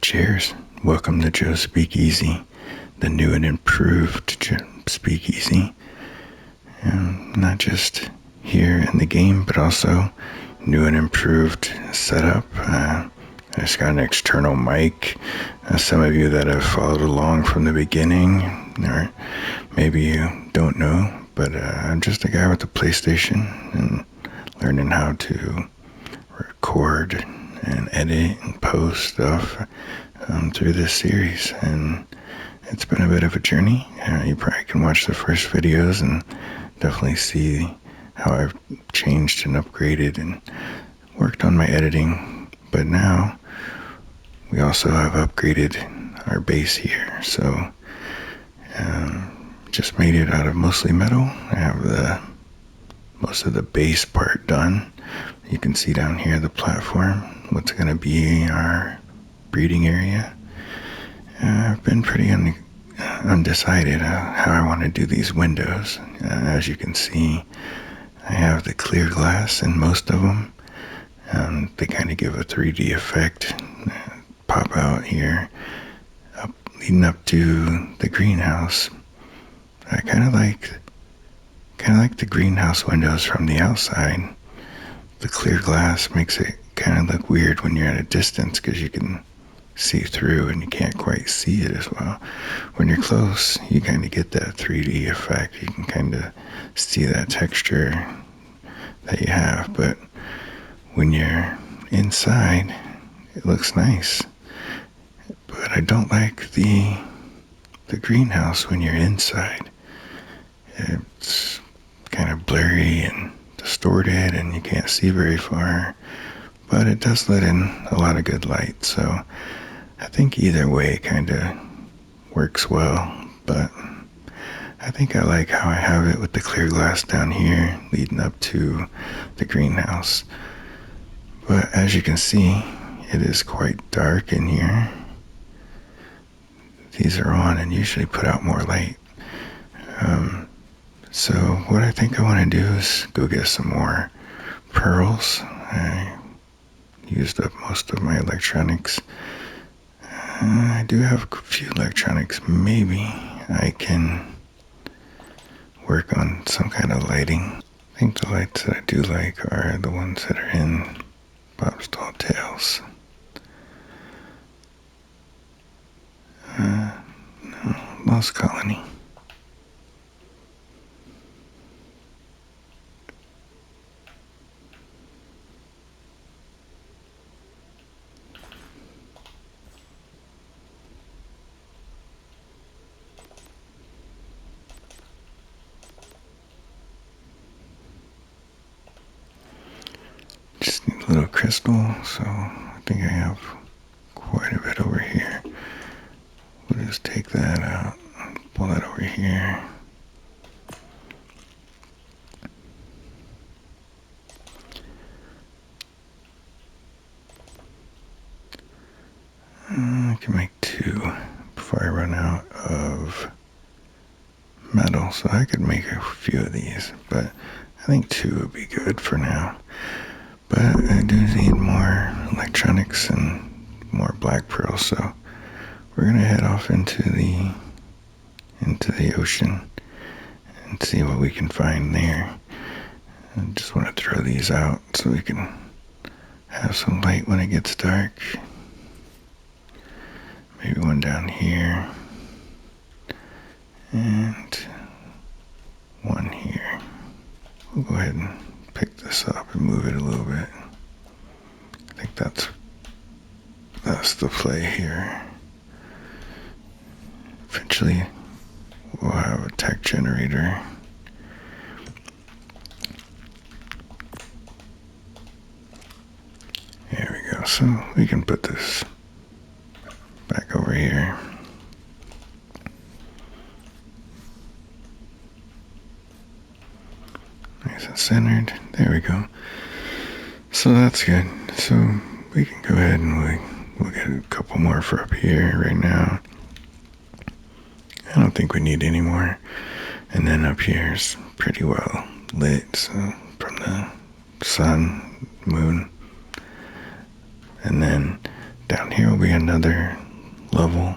Cheers. Welcome to Joe's Speakeasy, the new and improved Speakeasy. Not just here in the game, but also new and improved setup. I just got an external mic. Some of you that have followed along from the beginning, or maybe you don't know, but I'm just a guy with a PlayStation and learning how to record and edit and post stuff through this series, and it's been a bit of a journey. You probably can watch the first videos and definitely see how I've changed and upgraded and worked on my editing. But now we also have upgraded our base here, so just made it out of mostly metal. I have most of the base part done. You can see down here the platform, what's going to be our breeding area. I've been pretty undecided how I want to do these windows. As you can see, I have the clear glass in most of them. They kind of give a 3D effect, pop out here, leading up to the greenhouse. I kind of like the greenhouse windows from the outside. The clear glass makes it kind of look weird when you're at a distance because you can see through and you can't quite see it as well. When you're close, you kind of get that 3D effect. You can kind of see that texture that you have, but when you're inside, it looks nice. But I don't like the greenhouse when you're inside. It's kind of blurry and distorted and you can't see very far, but it does let in a lot of good light, so I think either way kind of works well. But I think I like how I have it with the clear glass down here leading up to the greenhouse. But as you can see, it is quite dark in here. These are on and usually put out more light. So what I think I want to do is go get some more pearls. I used up most of my electronics. I do have a few electronics. Maybe I can work on some kind of lighting. I think the lights that I do like are the ones that are in Bob's Tall Tales. No, Lost Colony. Just need a little crystal, so I think I have quite a bit over here. We'll just take that out, pull that over here. I can make 2 before I run out of metal, so I could make a few of these, but I think 2 would be good for now. But I do need more electronics and more black pearls, so we're gonna head off into the ocean and see what we can find there. I just want to throw these out so we can have some light when it gets dark. Maybe one down here and one here. We'll go ahead and pick this up and move it a little bit. I think that's the play here. Eventually we'll have a tech generator. There we go. So we can put this back over here. Nice and centered. There we go. So that's good. So we can go ahead and we'll get a couple more for up here right now. I don't think we need any more. And then up here is pretty well lit, so from the sun, moon. And then Down here will be another level.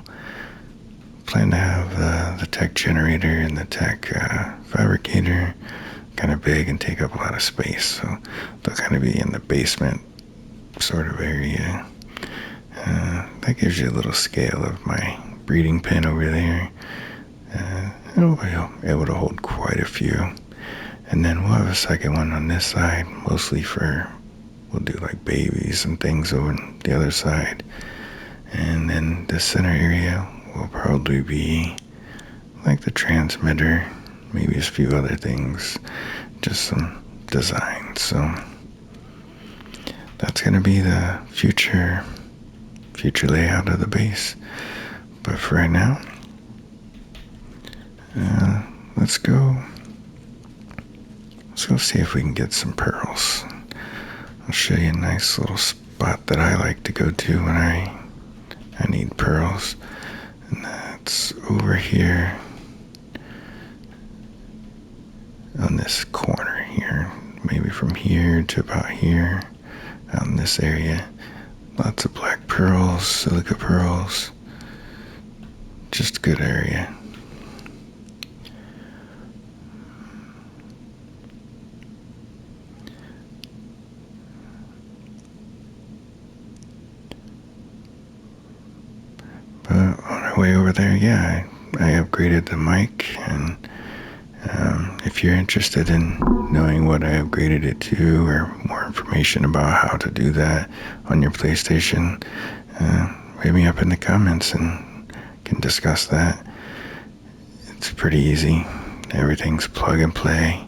Plan to have the tech generator and the tech fabricator kind of big and take up a lot of space. So they'll kind of be in the basement sort of area. That gives you a little scale of my breeding pen over there. It'll be able to hold quite a few. And then we'll have a second one on this side, mostly we'll do like babies and things over on the other side. And then the center area will probably be like the transmitter, maybe a few other things, just some design. So that's going to be the future layout of the base. But for right now, let's go see if we can get some pearls. I'll show you a nice little spot that I like to go to when I need pearls. And that's over here on this corner here. Maybe from here to about here, out in this area. Lots of black pearls, silica pearls. Just a good area. But on our way over there, yeah, I upgraded the mic, and if you're interested in knowing what I upgraded it to or more information about how to do that on your PlayStation, hit me up in the comments and can discuss that. It's pretty easy. Everything's plug and play.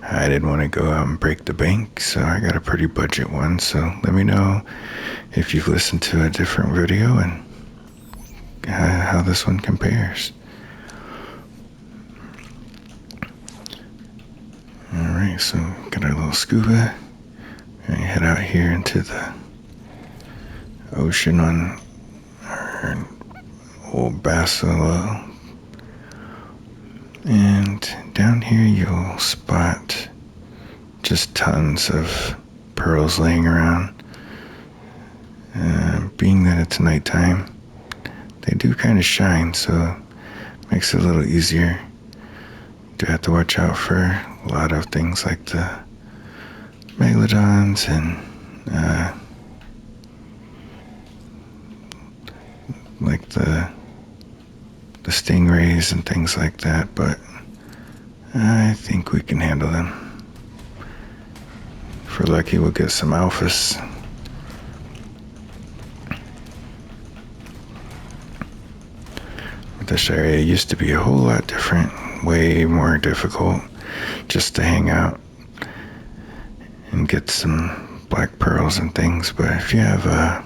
I didn't want to go out and break the bank, so I got a pretty budget one. So let me know if you've listened to a different video and how this one compares. Alright, so got our little scuba. We're gonna head out here into the ocean on our old Basilo. And down here you'll spot just tons of pearls laying around. Being that it's nighttime, they do kind of shine, so it makes it a little easier. Do have to watch out for a lot of things like the megalodons and like the stingrays and things like that, but I think we can handle them. If we're lucky, we'll get some alphas. But this area used to be a whole lot different, way more difficult just to hang out and get some black pearls and things. But if you have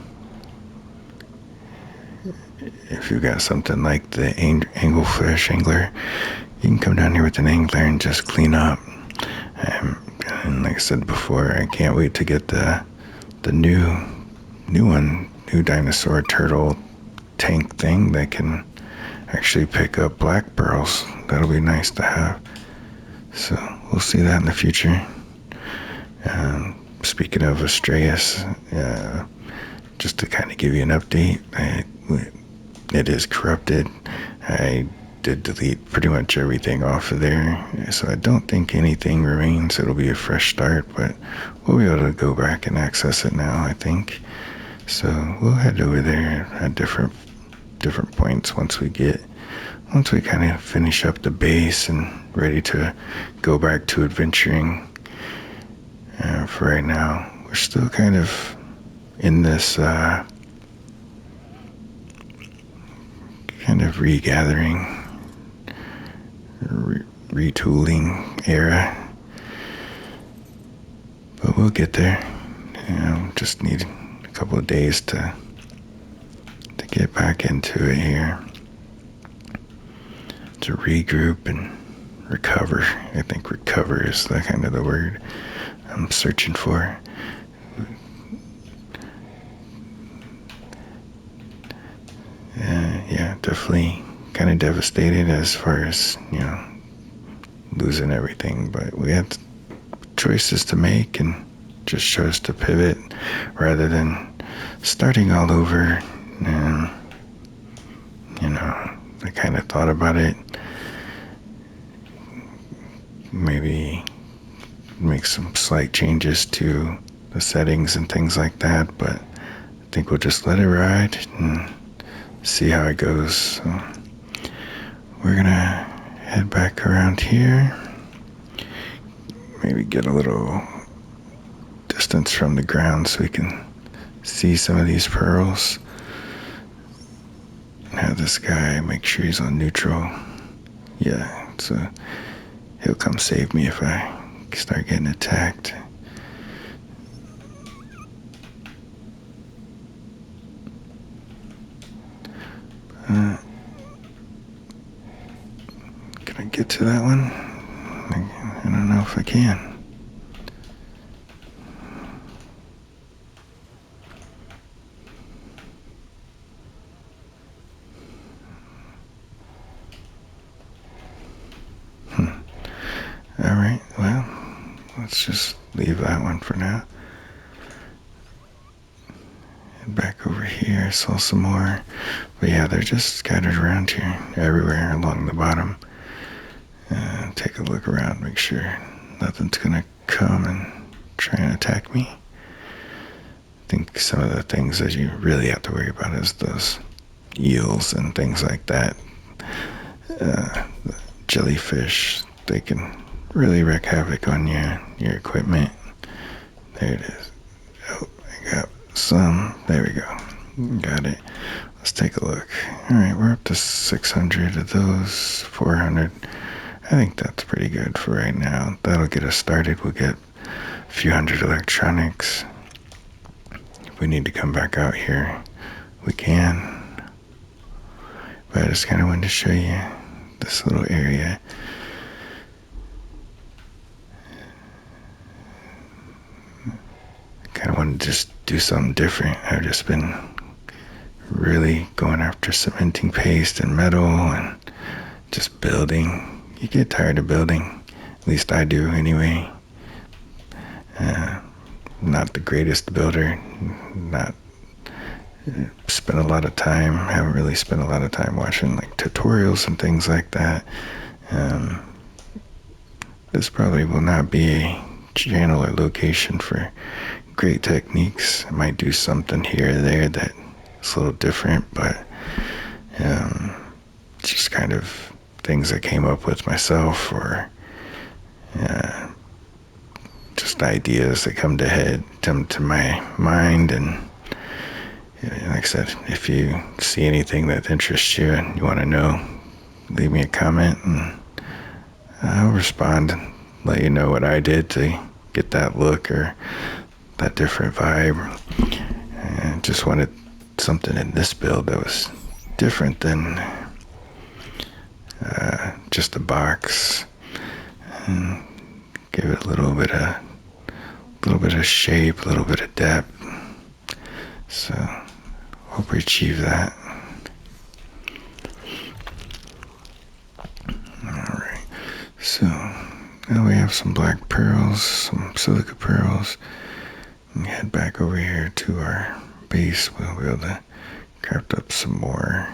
if you got something like the anglefish angler, you can come down here with an angler and just clean up. And like I said before, I can't wait to get the new dinosaur turtle tank thing that can actually pick up black pearls. That'll be nice to have. So we'll see that in the future. Speaking of Astraeus, just to kind of give you an update, it is corrupted. I did delete pretty much everything off of there, so I don't think anything remains. It'll be a fresh start, but we'll be able to go back and access it now, I think. So we'll head over there at different points once we kind of finish up the base and ready to go back to adventuring. For right now, we're still kind of in this kind of regathering, retooling era, but we'll get there. Just need a couple of days to get back into it here, to regroup and recover. I think recover is the kind of the word I'm searching for. Yeah, definitely kind of devastated as far as, losing everything, but we had choices to make and just chose to pivot rather than starting all over And, I kind of thought about it. Maybe make some slight changes to the settings and things like that, but I think we'll just let it ride and see how it goes. So we're gonna head back around here, maybe get a little distance from the ground so we can see some of these pearls. Have this guy make sure he's on neutral. Yeah, so he'll come save me if I start getting attacked. Can I get to that one? I don't know if I can. Alright, well, let's just leave that one for now. Head back over here, I saw some more. But yeah, they're just scattered around here, everywhere along the bottom. Take a look around, make sure nothing's gonna come and try and attack me. I think some of the things that you really have to worry about is those eels and things like that. The jellyfish, they can really wreak havoc on your equipment. There it is. Oh, I got some. There we go. Got it. Let's take a look. Alright, we're up to 600 of those, 400. I think that's pretty good for right now. That'll get us started. We'll get a few hundred electronics. If we need to come back out here, we can. But I just kind of wanted to show you this little area. Kind of wanted to just do something different. I've just been really going after cementing paste and metal and just building. You get tired of building. At least I do anyway. Not the greatest builder. Not spent a lot of time. Haven't really spent a lot of time watching like tutorials and things like that. This probably will not be a channel or location for great techniques. I might do something here or there that is a little different, but just kind of things I came up with myself, or just ideas that come to my mind. And like I said, if you see anything that interests you and you want to know, leave me a comment and I'll respond and let you know what I did to get that look or that different vibe. And just wanted something in this build that was different than just a box, and give it a little bit of shape, a little bit of depth. So hope we achieve that. Alright, so now we have some black pearls, some silica pearls. And head back over here to our base. We'll be able to craft up some more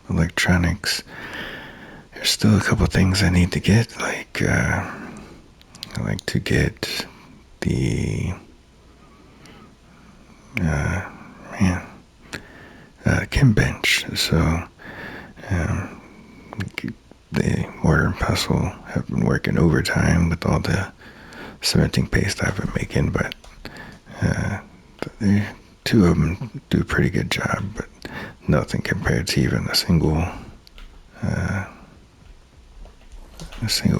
electronics. There's still a couple things I need to get, like I like to get the chem bench. So the mortar and pestle have been working overtime with all the cementing paste I've been making, but two of them do a pretty good job, but nothing compared to even a single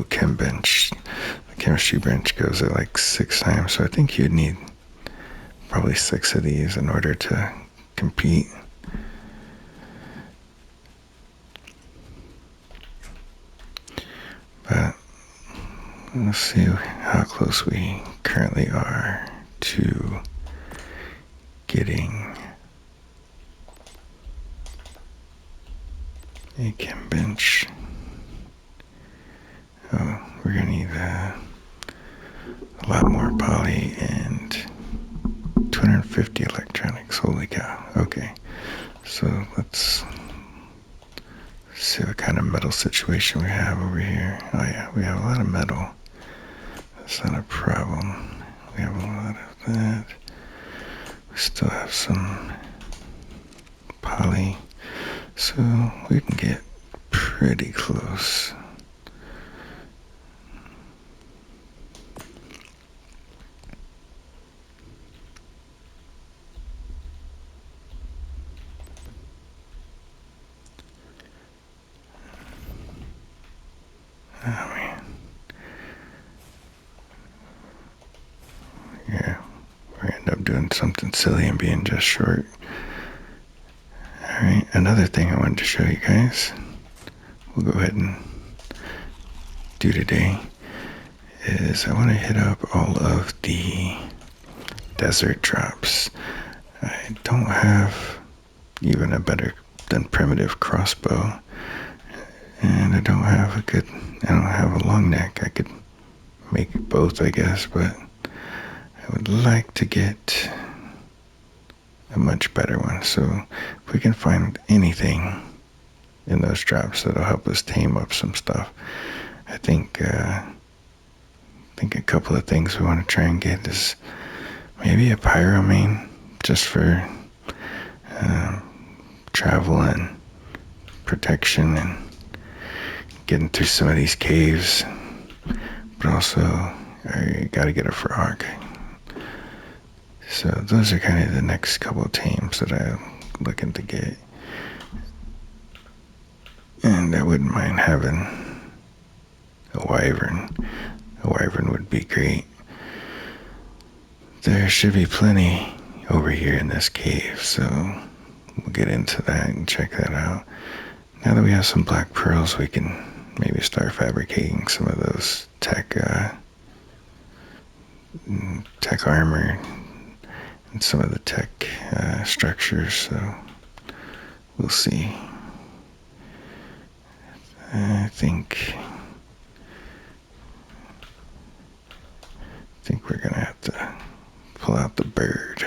chem bench. The chemistry bench goes at like 6 times, so I think you'd need probably 6 of these in order to compete. But let's see how close we currently are to getting a chem bench. Oh, we're gonna need a lot more poly and 200 150 electronics. Holy cow. Okay. So let's see what kind of metal situation we have over here. Oh yeah, we have a lot of metal. That's not a problem. We have a lot of that. We still have some poly. So we can get pretty close. Oh man. Yeah, we end up doing something silly and being just short. Alright, another thing I wanted to show you guys, we'll go ahead and do today, is I want to hit up all of the desert drops. I don't have even a better than primitive crossbow, and I don't have a long neck. I could make both, I guess, but I would like to get a much better one. So if we can find anything in those drops that'll help us tame up some stuff, I think a couple of things we want to try and get is maybe a pyromane, just for travel and protection and getting through some of these caves. But also, I gotta get a frog. So those are kind of the next couple of tames that I'm looking to get. And I wouldn't mind having a wyvern. A wyvern would be great. There should be plenty over here in this cave, so we'll get into that and check that out. Now that we have some black pearls, we can maybe start fabricating some of those tech armor and some of the tech structures, so we'll see. I think we're gonna have to pull out the bird.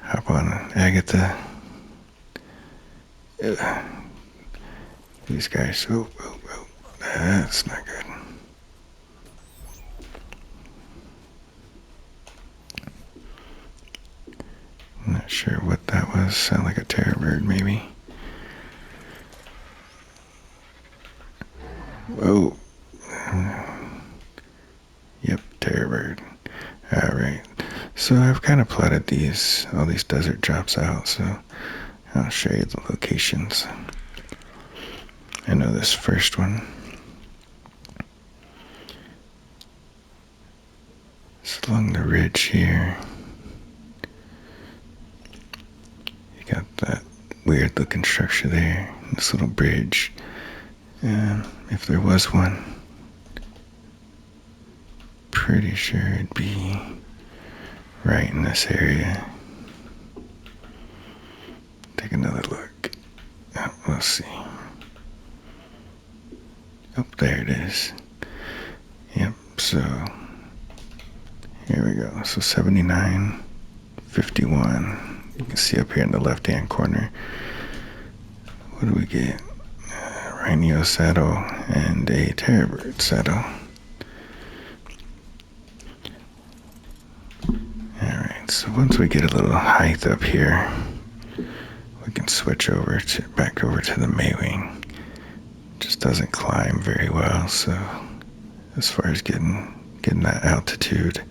Hop on Agatha. These guys, oh, that's not good. I'm not sure what that was. Sound like a terror bird, maybe. Whoa. Yep, terror bird. Alright. So I've kind of plotted all these desert drops out, so I'll show you the locations. I know this first one. It's along the ridge here. You got that weird looking structure there, this little bridge. If there was one, pretty sure it'd be right in this area. Take another look. Oh, let's see. Oh, there it is. Yep, so here we go. So 79, 51. You can see up here in the left-hand corner. What do we get? Rhino saddle and a terror bird saddle. Alright, so once we get a little height up here, we can switch back over to the Maywing. Just doesn't climb very well, so as far as getting that altitude,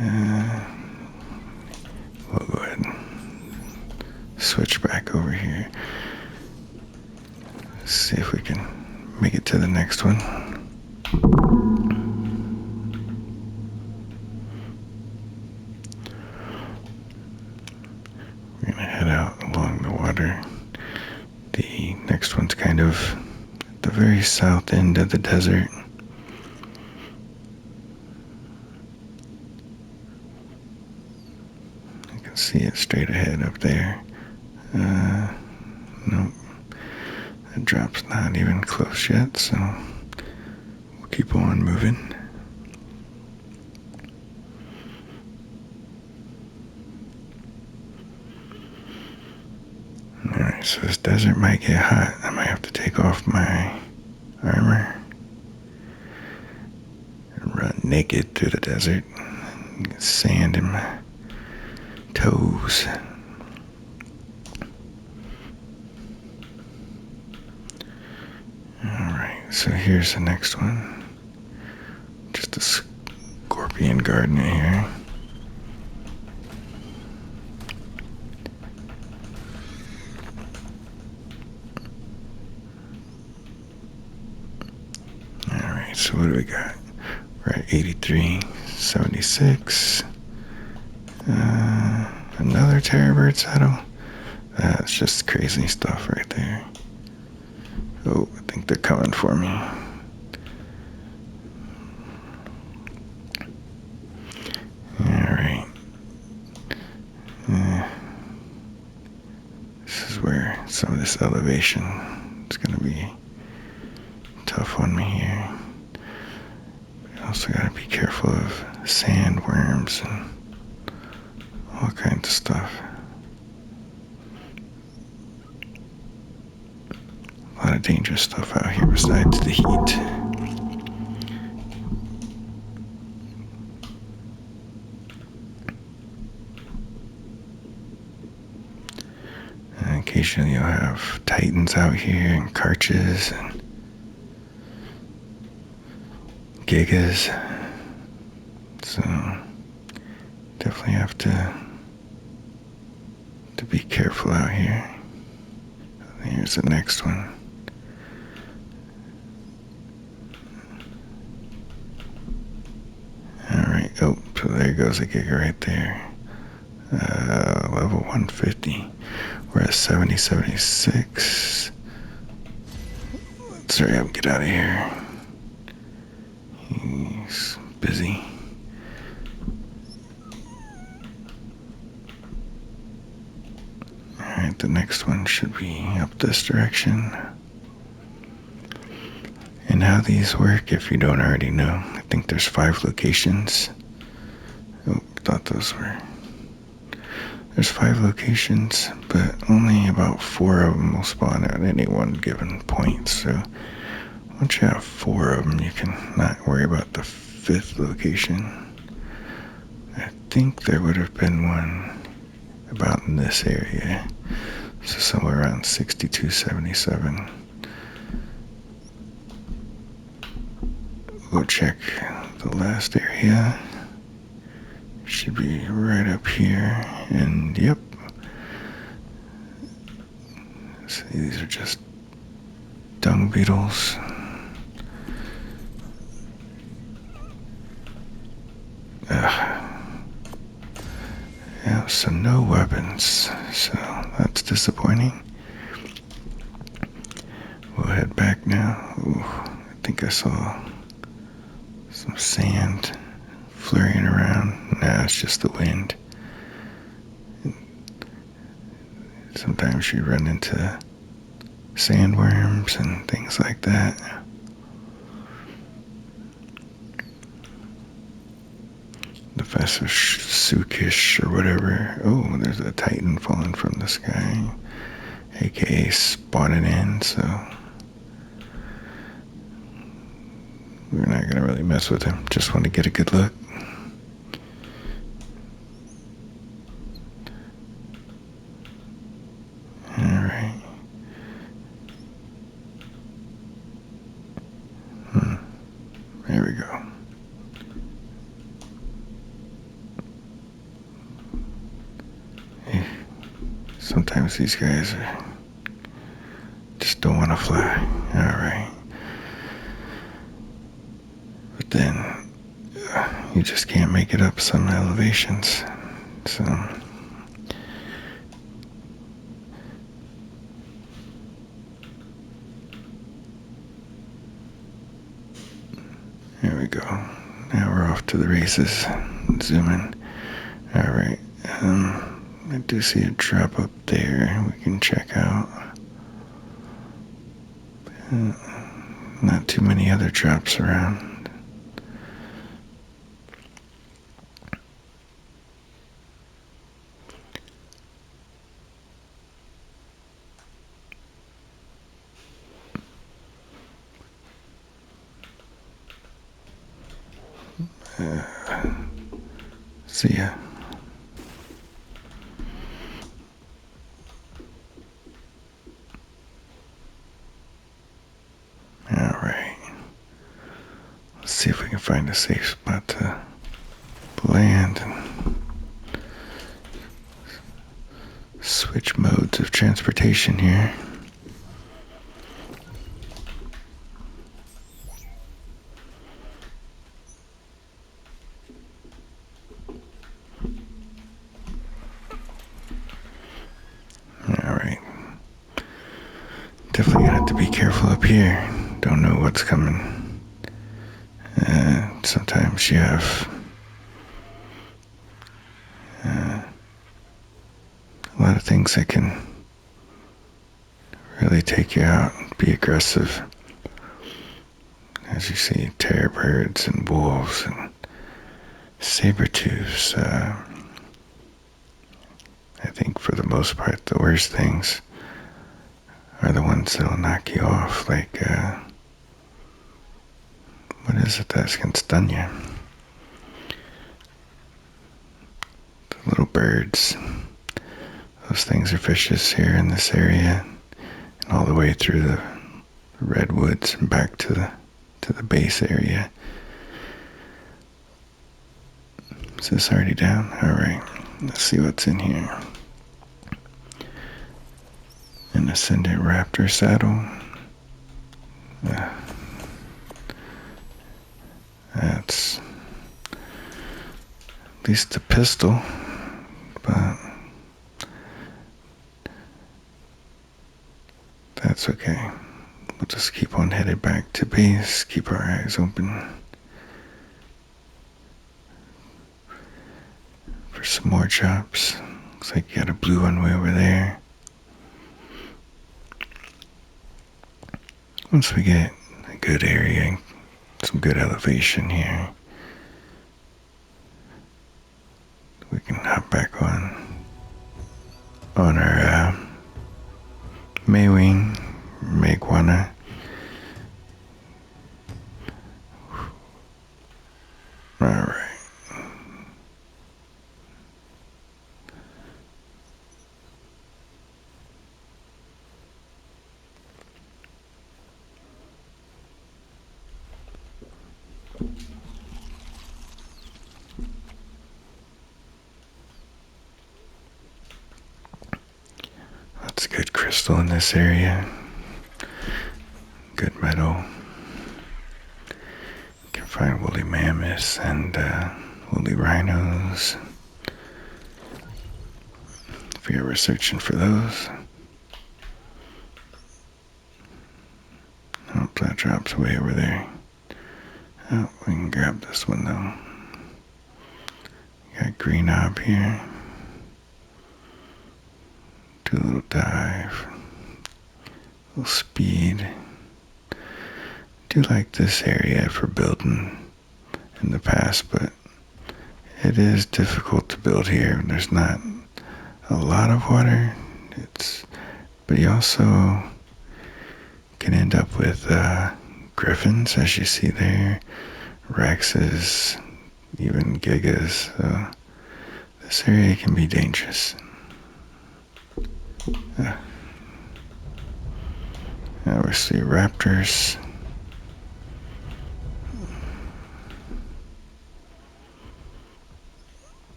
we'll go ahead and switch back over here. See if we can make it to the next one. We're gonna head out along the water. The next one's kind of at the very south end of the desert. You can see it straight ahead up there. Nope. The drop's not even close yet, so we'll keep on moving. So this desert might get hot. I might have to take off my armor and run naked through the desert. Get sand in my toes. Alright, so here's the next one. Just a scorpion garden here. Alright, so what do we got? We're at 83.76. Another terror bird saddle. That's just crazy stuff right there. Oh, I think they're coming for me. Alright. This is where some of this elevation is going to be tough on me here. But also got to be careful of sandworms and all kinds of stuff. A lot of dangerous stuff out here besides the heat. And occasionally you'll have titans out here and carches and gigas. So definitely have to be careful out here. Here's the next one. Alright, oh, so there goes a giga right there. Level 150. We're at 70.76. Let's hurry up and get out of here. He's busy. Alright, the next one should be up this direction. And how these work, if you don't already know, I think there's 5 locations. Oh, thought those were... There's 5 locations, but only about 4 of them will spawn at any one given point. So once you have 4 of them, you can not worry about the 5th location. I think there would have been one about in this area. So somewhere around 62.77. We'll check the last area. Should be right up here, and yep. See, these are just dung beetles. Yeah, so no weapons, so that's disappointing. We'll head back now. Ooh, I think I saw some sand flurrying around. Nah, it's just the wind. Sometimes you run into sandworms and things like that. The Vesasukish or whatever. Oh, there's a titan falling from the sky, aka spawning in, so we're not gonna really mess with him. Just want to get a good look. Alright. There we go. Sometimes these guys just don't want to fly. Alright. But then you just can't make it up some elevations. So there we go. Now we're off to the races. Zoom in. Alright. I do see a drop up there we can check out. Not too many other drops around. See ya. Alright. Let's see if we can find a safe spot to land and switch modes of transportation here. Alright. Definitely gonna have to be careful up here. Don't know what's coming. Sometimes you have a lot of things that can really take you out, be aggressive. As you see, terror birds and wolves and saber-tooths. I think for the most part, the worst things are the ones that'll knock you off, like, what is it that can stun you? The little birds. Those things are vicious here in this area, and all the way through the redwoods and back to the base area. Is this already down? Alright, let's see what's in here. An Ascendant Raptor saddle. That's at least a pistol, but that's okay. We'll just keep on headed back to base, keep our eyes open for some more chops. Looks like you got a blue one way over there. Once we get a good area, some good elevation here, we can hop back on our Maywing, Mayguana. Alright. That's good crystal in this area. Good metal. You can find woolly mammoths and woolly rhinos if you're ever searching for those. Oh, that drops way over there. Oh, we can grab this one though. Got green knob here. Do a little dive. A little speed. Do like this area for building in the past, but it is difficult to build here. There's not a lot of water. But you also can end up with griffins, as you see there, rexes, even gigas. So this area can be dangerous. Now we see raptors.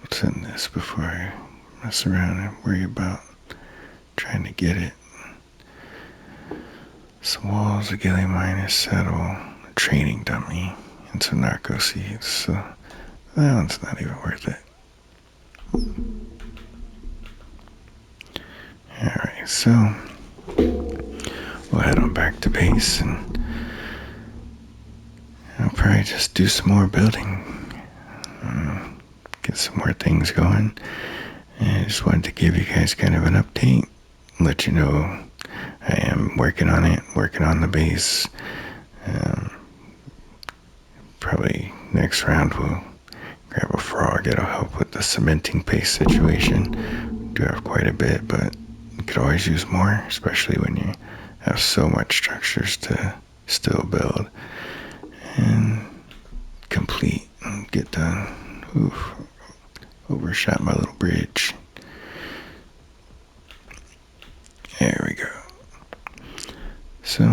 What's in this before I mess around and worry about trying to get it? Some walls, a ghillie minus saddle, a training dummy, and some narco seeds. So that one's not even worth it. Alright, so we'll head on back to base and I'll probably just do some more building. Get some more things going. And I just wanted to give you guys kind of an update, let you know I am working on it, working on the base. Probably next round we'll grab a frog. It'll help with the cementing paste situation. We do have quite a bit, but you could always use more, especially when you have so much structures to still build. And complete and get done. Oof, overshot my little bridge. There we go. So,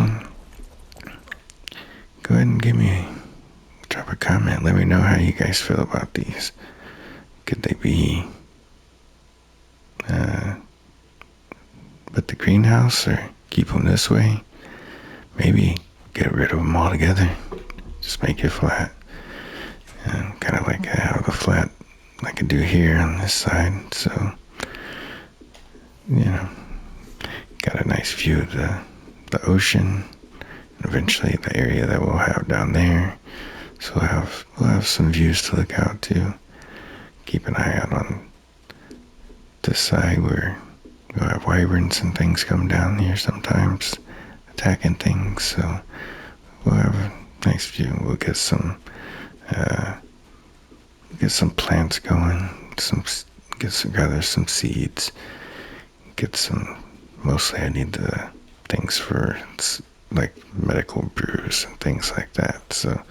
go ahead and drop a comment. Let me know how you guys feel about these. Could they be put the greenhouse or keep them this way? Maybe get rid of them altogether. Just make it flat. And kind of like I have the flat I can do here on this side. So, got a nice view of the ocean and eventually the area that we'll have down there. So we'll have some views to look out to. Keep an eye out on this side where we'll have wyverns and things come down here sometimes, attacking things. So we'll have a nice view. We'll get some plants going. Gather some seeds. Mostly I need the things for like medical brews and things like that. So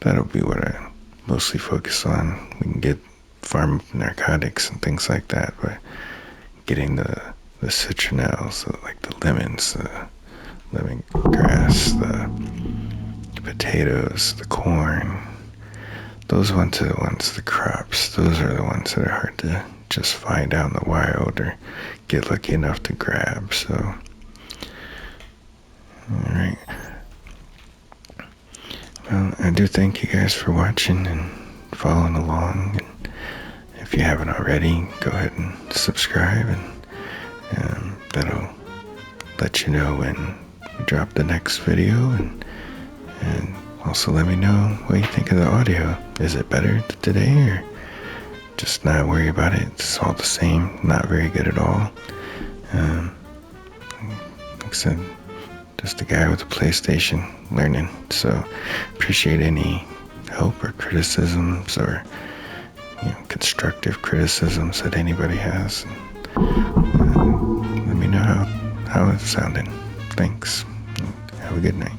that'll be what I mostly focus on. We can get farm narcotics and things like that, but getting the citronelles, like the lemons, the lemongrass, the potatoes, the corn, those ones are the ones, the crops, those are the ones that are hard to just find out in the wild or get lucky enough to grab. So, alright. Well, I do thank you guys for watching and following along. And if you haven't already, go ahead and subscribe, and that'll let you know when we drop the next video. And also let me know what you think of the audio. Is it better today, or just not worry about it? It's all the same, not very good at all. Like I said, just a guy with a PlayStation learning. So appreciate any help or criticisms or constructive criticisms that anybody has. Let me know how it's sounding. Thanks. Have a good night.